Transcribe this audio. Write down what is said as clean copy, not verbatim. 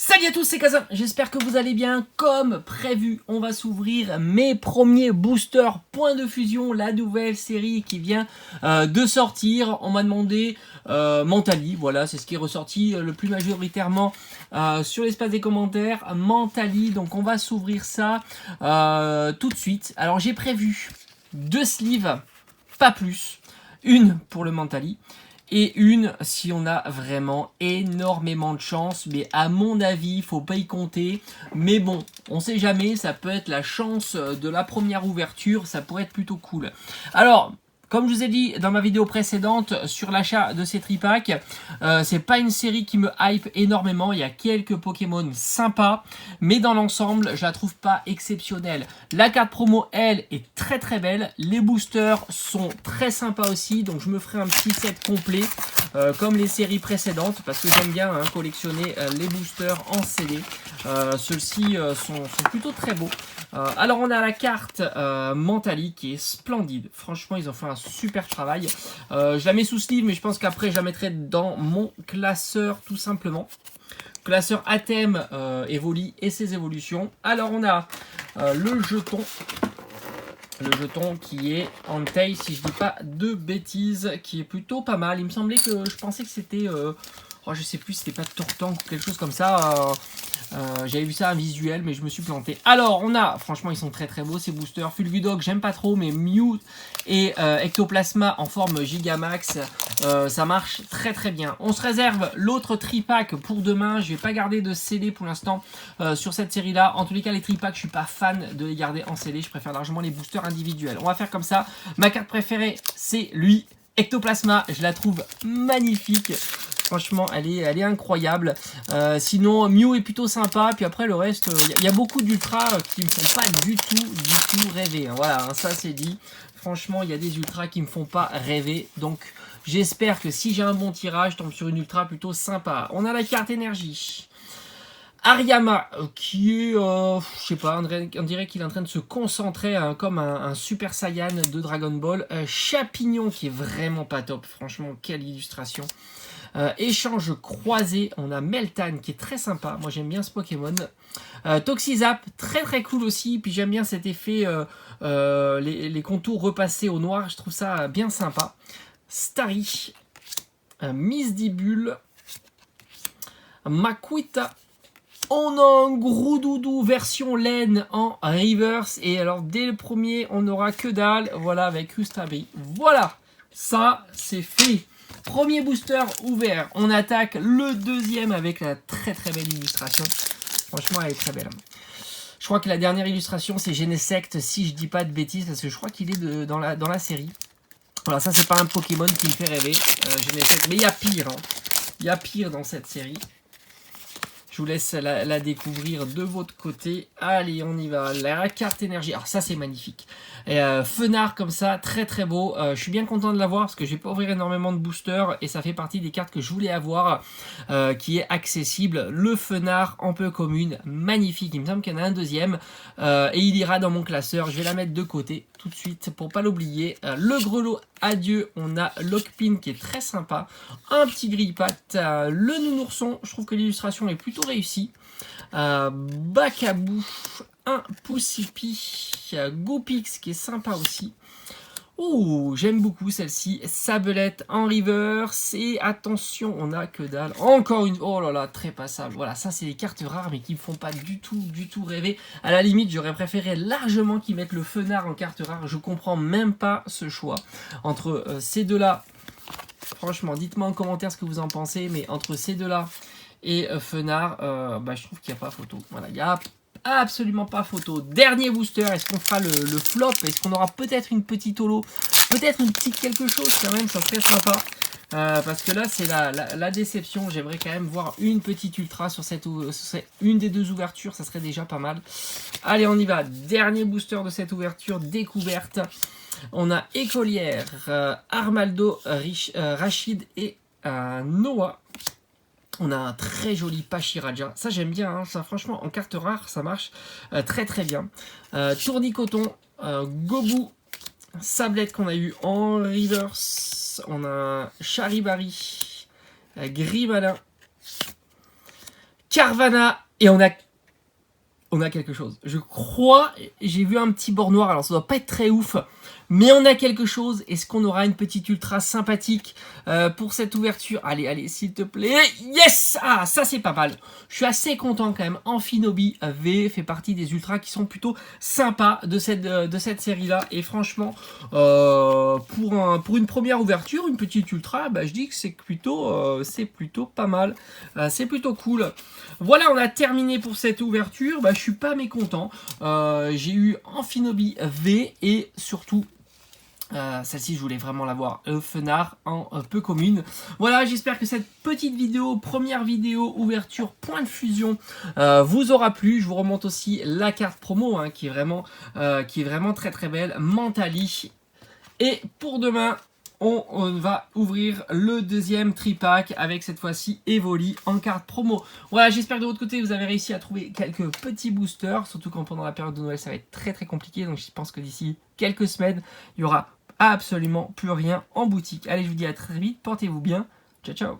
Salut à tous, c'est Kazan, j'espère que vous allez bien. Comme prévu, on va s'ouvrir mes premiers boosters Point de Fusion, la nouvelle série qui vient de sortir. On m'a demandé Mentally, voilà, c'est ce qui est ressorti le plus majoritairement sur l'espace des commentaires. Mentally, donc on va s'ouvrir ça tout de suite. Alors j'ai prévu 2 sleeves, pas plus. Une pour le Mentally. Et une si on a vraiment énormément de chance. Mais à mon avis, il faut pas y compter. Mais bon, on sait jamais. Ça peut être la chance de la première ouverture. Ça pourrait être plutôt cool. Alors, comme je vous ai dit dans ma vidéo précédente sur l'achat de ces tripacks, c'est pas une série qui me hype énormément. Il y a quelques Pokémon sympas, mais dans l'ensemble, je la trouve pas exceptionnelle. La carte promo, elle, est très très belle. Les boosters sont très sympas aussi, donc je me ferai un petit set complet, comme les séries précédentes, parce que j'aime bien collectionner les boosters en CD. Ceux-ci sont plutôt très beaux. Alors on a la carte Mentally qui est splendide. Franchement, ils ont fait un super travail. Je la mets sous sleeve, mais je pense qu'après je la mettrai dans mon classeur tout simplement. Classeur à thème Evoli et ses évolutions. Alors on a le jeton. Le jeton qui est en taille, si je dis pas de bêtises, qui est plutôt pas mal. Il me semblait que je pensais que c'était... oh, je sais plus, c'était pas Tortank ou quelque chose comme ça. J'avais vu ça en visuel, mais je me suis planté. Alors, on a, franchement, ils sont très très beaux ces boosters. Fulgudog, j'aime pas trop, mais Mew et Ectoplasma en forme Gigamax, ça marche très très bien. On se réserve l'autre tripack pour demain. Je vais pas garder de CD pour l'instant sur cette série-là. En tous les cas, les tripacks, je suis pas fan de les garder en CD. Je préfère largement les boosters individuels. On va faire comme ça. Ma carte préférée, c'est lui. Ectoplasma, je la trouve magnifique. Franchement, elle est incroyable. Sinon, Mew est plutôt sympa. Puis après, le reste, il y a beaucoup d'ultras qui me font pas du tout rêver. Hein. Voilà, hein, ça c'est dit. Franchement, il y a des ultras qui me font pas rêver. Donc, j'espère que si j'ai un bon tirage, je tombe sur une ultra plutôt sympa. On a la carte énergie. Ariyama, qui est, je sais pas, on dirait qu'il est en train de se concentrer hein, comme un Super Saiyan de Dragon Ball. Chapignon, qui est vraiment pas top. Franchement, quelle illustration. Échange croisé, on a Meltan qui est très sympa, moi j'aime bien ce Pokémon. Toxizap, très très cool aussi, puis j'aime bien cet effet, les contours repassés au noir, je trouve ça bien sympa. Starry, Misdibule, Makuita. On a un gros doudou version laine en reverse, et alors dès le premier on aura que dalle, voilà avec Rustabri. Voilà, ça c'est fait. Premier booster ouvert, on attaque le deuxième avec la très très belle illustration. Franchement, elle est très belle. Je crois que la dernière illustration, c'est Genesect, si je dis pas de bêtises, parce que je crois qu'il est dans la série. Voilà, ça c'est pas un Pokémon qui me fait rêver, Genesect, mais il y a pire. Hein. Il y a pire dans cette série. Je vous laisse la découvrir de votre côté. Allez, on y va. La carte énergie. Alors ça, c'est magnifique. Fenard comme ça, très très beau. Je suis bien content de l'avoir parce que je vais pas ouvrir énormément de boosters. Et ça fait partie des cartes que je voulais avoir, qui est accessible. Le Fenard en peu commune, magnifique. Il me semble qu'il y en a un deuxième. Et il ira dans mon classeur. Je vais la mettre de côté tout de suite pour pas l'oublier. Le grelot, adieu. On a Lockpin qui est très sympa. Un petit grille-patte. Le nounourson, je trouve que l'illustration est plutôt réussie. Bacabou, un Poussipi. Goopix qui est sympa aussi. Oh, j'aime beaucoup celle-ci. Sabelette en reverse. Et attention, on a que dalle. Encore une. Oh là là, très passable. Voilà, ça c'est les cartes rares, mais qui me font pas du tout rêver. À la limite, j'aurais préféré largement qu'ils mettent le Fenard en carte rare. Je comprends même pas ce choix. Entre ces deux-là, franchement, dites-moi en commentaire ce que vous en pensez. Mais entre ces deux-là et Fenard, bah, je trouve qu'il n'y a pas photo. Voilà, il y a absolument pas photo. Dernier booster, est-ce qu'on fera le flop? Est-ce qu'on aura peut-être une petite holo? Peut-être une petite quelque chose quand même, ça serait sympa. Parce que là, c'est la déception. J'aimerais quand même voir une petite ultra sur une des deux ouvertures, ça serait déjà pas mal. Allez, on y va. Dernier booster de cette ouverture, découverte. On a Écolière, Armaldo, Rachid et Noah. On a un très joli Pachiraja. Ça, j'aime bien. Hein. Ça, franchement, en carte rare, ça marche très très bien. Tournicoton, Gobou, Sablette qu'on a eu en reverse. On a Charibari, Grimalin, Carvana, et on a quelque chose. Je crois, j'ai vu un petit bord noir, alors ça doit pas être très ouf, mais on a quelque chose. Est-ce qu'on aura une petite ultra sympathique pour cette ouverture? Allez, allez, s'il te plaît. Yes! Ah, ça c'est pas mal. Je suis assez content quand même. Amphinobi V fait partie des ultras qui sont plutôt sympas de cette série-là. Et franchement, pour une première ouverture, une petite ultra, bah, je dis que c'est plutôt pas mal. C'est plutôt cool. Voilà, on a terminé pour cette ouverture. Bah, je suis pas mécontent. J'ai eu Amphinobi V et surtout celle-ci je voulais vraiment l'avoir, Fenard en peu commune. Voilà, j'espère que cette petite vidéo, première vidéo ouverture point de fusion vous aura plu. Je vous remonte aussi la carte promo hein, qui est vraiment très très belle, Mentali. Et pour demain, on va ouvrir le deuxième tripack avec cette fois-ci Evoli en carte promo. Voilà, j'espère que de votre côté vous avez réussi à trouver quelques petits boosters, surtout quand pendant la période de Noël ça va être très très compliqué, donc je pense que d'ici quelques semaines il y aura absolument plus rien en boutique. Allez, je vous dis à très vite, portez-vous bien, ciao ciao.